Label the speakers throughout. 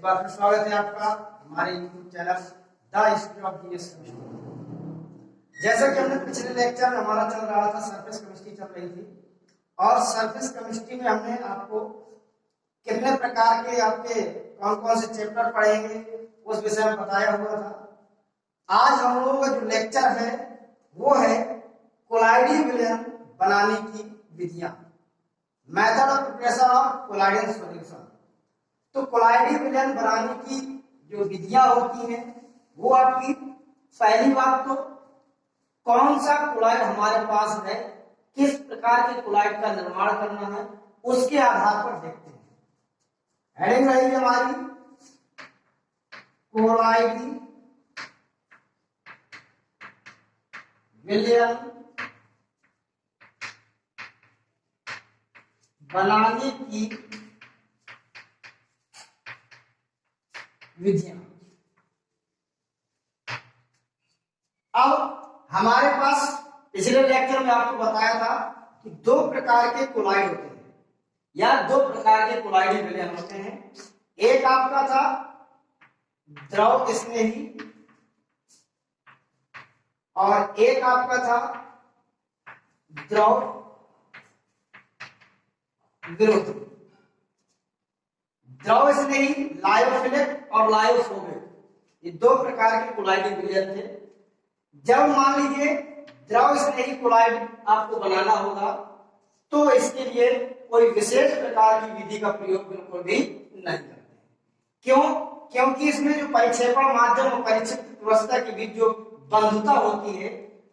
Speaker 1: बार फिर स्वागत है आपका हमारे YouTube channel the history of GS chemistry. जैसा कि हमने पिछले लेक्चर में हमारा चल रहा था सरफेस केमिस्ट्री चल रही थी, और सरफेस केमिस्ट्री में हमने आपको कितने प्रकार के आपके कौन कौन से चैप्टर पढ़ेंगे उस विषय में बताया हुआ था। आज हम लोगों का जो लेक्चर है वो है कोलाइडी विलयन बनाने की विधियां, method of preparation of colloidal solution. तो कोलाइडी विलयन बनाने की जो विधियां होती हैं वो आपकी पहली बात तो कौन सा कोलाइड हमारे पास है, किस प्रकार के कोलाइड का निर्माण करना है उसके आधार पर देखते हैं। हेडिंग रहेगी हमारी कोलाइडी विलयन बनाने की विधियां। अब हमारे पास पिछले लेक्चर में आपको बताया था कि दो प्रकार के कोलाइड होते हैं या दो प्रकार के कोलाइडी विलयन होते हैं। एक आपका था द्रव स्नेही और एक आपका था द्रव विरोधी। द्रव स्नेही लायोफिलिक और लायोफोबिक, ये दो प्रकार के कोलाइडी विलयन थे। जब मान लीजिए द्रव स्नेही कोलाइड आपको बनाना होगा तो इसके लिए कोई विशेष प्रकार की विधि का प्रयोग बिल्कुल भी नहीं करते। क्यों? क्योंकि इसमें जो परिक्षेपण माध्यम और परिक्षेपित व्यवस्था के बीच जो बंधुता होती है,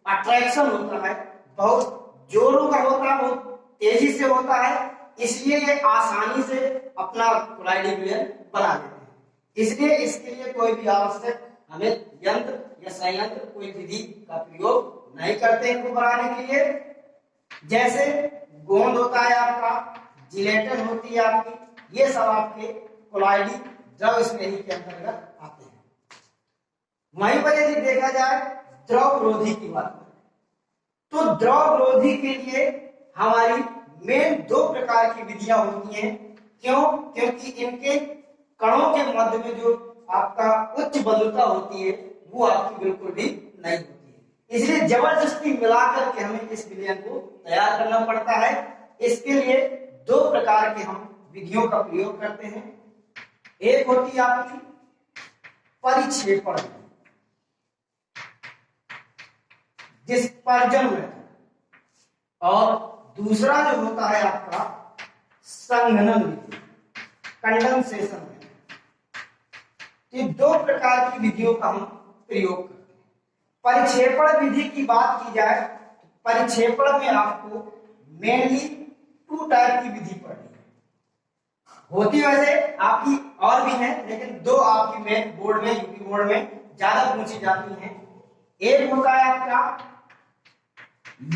Speaker 1: अट्रैक्शन होता है, बहुत जोरों का होता है, बहुत तेजी से होता है, इसलिए ये आसानी से अपना कोलाइडी विलयन बना लेते हैं। इसलिए इसके लिए कोई भी आवश्यक हमें यंत्र या संयंत्र कोई विधि का प्रयोग नहीं करते इनको बनाने के लिए। जैसे गोंद होता है आपका, जिलेटिन होती है आपकी, ये सब आपके कोलाइडी द्रव स्नेही के अंतर्गत आते हैं। वहीं पर यदि देखा जाए द्रव विरोधी की बात करें तो द्रव विरोधी के लिए हमारी मेन दो प्रकार की विधियां होती हैं। क्यों? क्योंकि इनके कणों के मध्य में जो आपका उच्च बंधुता होती है वो आपकी बिल्कुल भी नहीं होती है, इसलिए जबरदस्ती मिलाकर के हमें इस विलयन को तैयार करना पड़ता है। इसके लिए दो प्रकार के हम विधियों का प्रयोग करते हैं। एक होती है आपकी परिक्षेपण, डिस्पर्जन मेथड, और दूसरा जो होता है आपका संघनन विधि, कंडेंसेशन मेथड। ये दो प्रकार की विधियों का हम प्रयोग करते हैं। परिक्षेपण विधि की बात की जाए तो परिक्षेपण में आपको मेनली टू टाइप की विधि पढ़नी है। होती वैसे आपकी और भी है, लेकिन दो आपकी मेन बोर्ड में, यूपी बोर्ड में ज्यादा पूछी जाती हैं। एक होता है आपका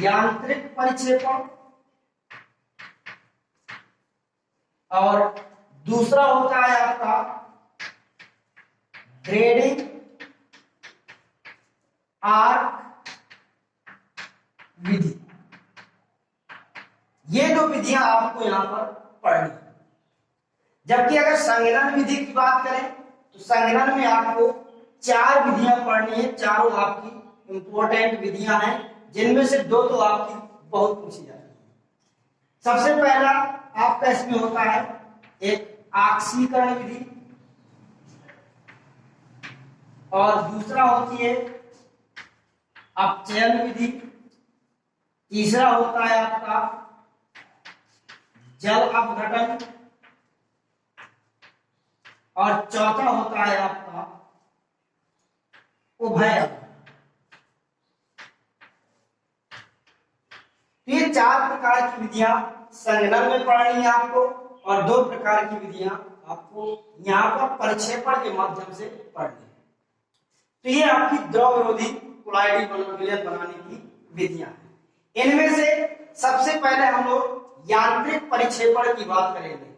Speaker 1: यांत्रिक परिक्षेपण और दूसरा होता है आपका ग्रेडिंग आर्क विधि। ये दो विधियां आपको यहां पर पढ़नी है। जबकि अगर संघनन विधि की बात करें तो संघनन में आपको चार विधियां पढ़नी है। चारों आपकी इंपॉर्टेंट विधियां हैं, जिनमें से दो तो आपकी बहुत पूछी जाती है। सबसे पहला आपका इसमें होता है एक ऑक्सीकरण विधि और दूसरा होती है अपचयन विधि, तीसरा होता है आपका जल अपघटन और चौथा होता है आपका उभय। ये चार प्रकार की विधियां संघनन में पढ़नी है आपको, और दो प्रकार की विधियां आपको यहां पर परिक्षेपण के माध्यम से पढ़नी है। तो ये आपकी द्रव विरोधी कोलाइडी विलयन बनाने की विधियां हैं। इनमें से सबसे पहले हम लोग यांत्रिक परिक्षेपण की बात करेंगे।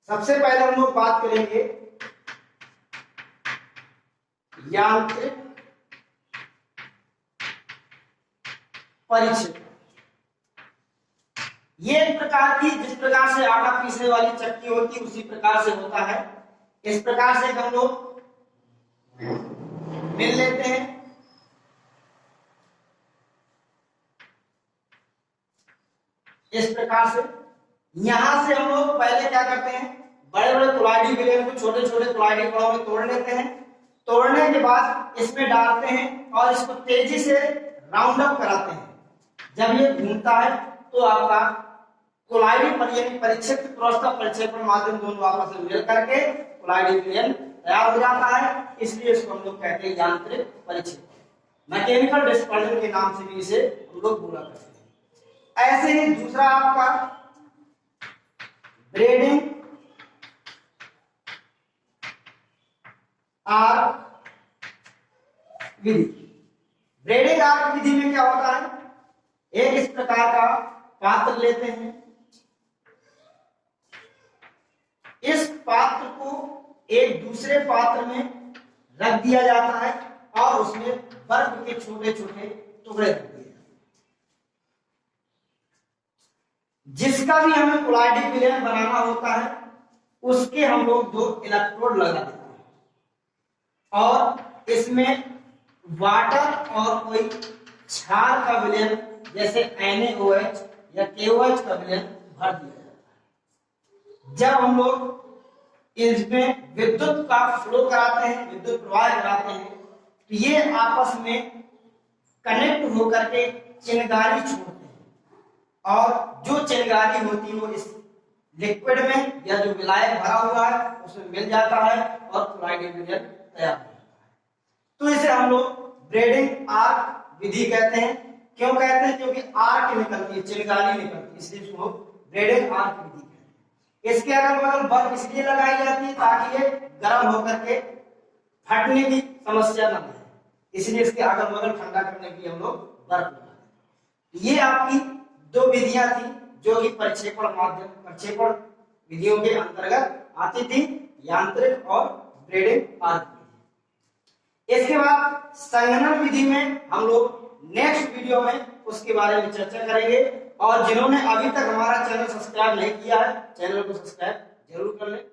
Speaker 1: सबसे पहले हम लोग बात करेंगे यांत्रिक परिक्षेपण। ये एक प्रकार की, जिस प्रकार से आटा पीसने वाली चक्की होती है उसी प्रकार से होता है। इस प्रकार से हम लोग मिल लेते हैं। इस प्रकार से यहां से हम लोग पहले क्या करते हैं, बड़े बड़े कुलाइडी विलयन को छोटे छोटे कुलाइडी कणों में तोड़ लेते हैं। तोड़ने के बाद इसमें डालते हैं और इसको तेजी से राउंड अप कराते हैं। जब ये घूमता है तो आपका कुलाइडी परिक्षेप्त क्रॉसता परिक्षेपण माध्यम दोनों आपस में मिल करके कुलाइडी विलयन तैयार हो जाता है। इसलिए इसको हम लोग कहते हैं यांत्रिक परिक्षेपण। मैकेनिकल डिस्पर्जन के नाम से भी इसे हम लोग बोला करते हैं। ऐसे ही दूसरा आपका ब्रेडिंग आर्क विधि। ब्रेडिंग आर्क विधि में क्या होता है, एक इस प्रकार का पात्र लेते हैं। इस पात्र को एक दूसरे पात्र में रख दिया जाता है और उसमें बर्फ के छोटे छोटे टुकड़े रख दिए। जिसका भी हमें कुलाइडी विलयन बनाना होता है उसके हम लोग 2 इलेक्ट्रोड लगा देते हैं और इसमें वाटर और कोई क्षार का विलयन जैसे NaOH या KOH का विलयन भर दिया जाता है। जब हम लोग इसमें विद्युत का फ्लो कराते हैं, विद्युत प्रवाह कराते हैं, तो ये आपस में कनेक्ट होकर के चिनगारी छोड़ते हैं और जो चिनगारी होती है वो इस लिक्विड में या जो विलायक भरा हुआ है उसमें मिल जाता है और कुलाइडी विलयन तैयार हो जाता है। तो इसे हम लोग ब्रेडिंग आर्क विधि कहते हैं। क्यों कहते हैं, क्योंकि आर्क निकलती है, चिनगारी निकलती है, इसलिए इसको ब्रेडिंग आर्क विधि कहते हैं। इसके अगल बगल बर्फ इसलिए लगाई जाती है ताकि ये गर्म होकर के फटने की समस्या न रहे, इसलिए इसके अगल बगल ठंडा करने के लिए हम लोग बर्फ लगाते हैं। ये आपकी 2 विधियां थी जो कि प्रक्षेपण विधियों के अंतर्गत आती थी, यांत्रिक और ब्रेडिंग आर्क विधि। इसके बाद संघनन विधि में हम लोग नेक्स्ट वीडियो में उसके बारे में चर्चा करेंगे। और जिन्होंने अभी तक हमारा चैनल सब्सक्राइब नहीं किया है, चैनल को सब्सक्राइब जरूर कर लें।